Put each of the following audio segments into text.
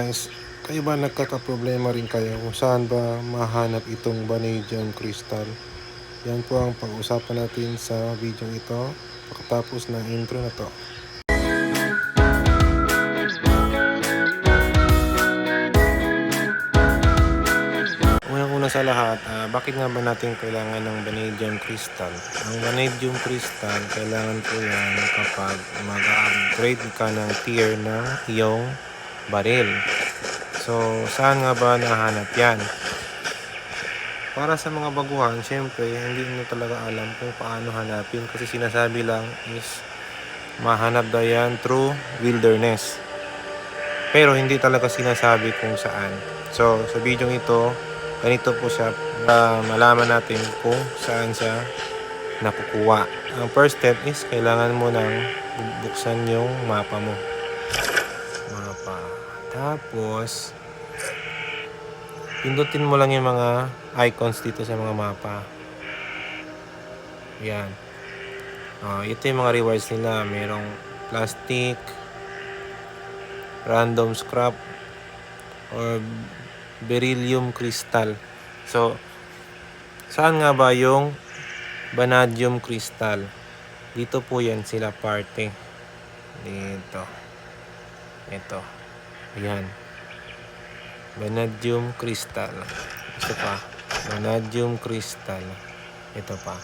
Guys, kayo ba nagkakaproblema rin kayo kung saan ba mahanap itong vanadium crystal? Yan po ang pag-usapan natin sa video ito pagkatapos ng intro na to. Unang-una sa lahat, bakit nga ba natin kailangan ng vanadium crystal? Ang vanadium crystal, kailangan po yan kapag mag-upgrade ka ng tier ng iyong baril. So, saan nga ba nahanap yan? Para sa mga baguhan, syempre, hindi nyo talaga alam kung paano hanapin kasi sinasabi lang is mahanap daw yan through wilderness. Pero hindi talaga sinasabi kung saan. So, sa video ito, ganito po siya para malaman natin kung saan siya nakukuha. Ang first step is kailangan mo nang buksan yung mapa mo. Tapos, pindutin mo lang yung mga icons dito sa mga mapa. Yan. Ito yung mga rewards nila. Merong plastic, random scrap, or beryllium crystal. So, saan nga ba yung vanadium crystal? Dito po yan sila parte. Dito. Ito. Ayan. Vanadium crystal. Ito pa. Vanadium crystal. Ito pa.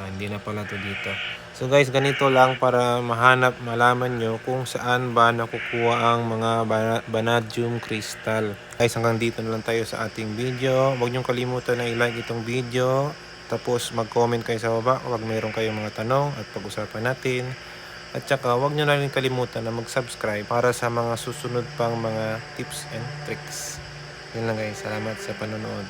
Hindi na pala to dito. So guys, ganito lang para malaman nyo kung saan ba nakukuha ang mga vanadium crystal. Guys, hanggang dito na lang tayo sa ating video. Huwag nyo kalimutan na i-like itong video. Tapos mag-comment kayo sa baba kung mayroon kayong mga tanong at pag-usapan natin. At saka huwag nyo na rin kalimutan na mag-subscribe para sa mga susunod pang mga tips and tricks. Yun lang guys, salamat sa panonood.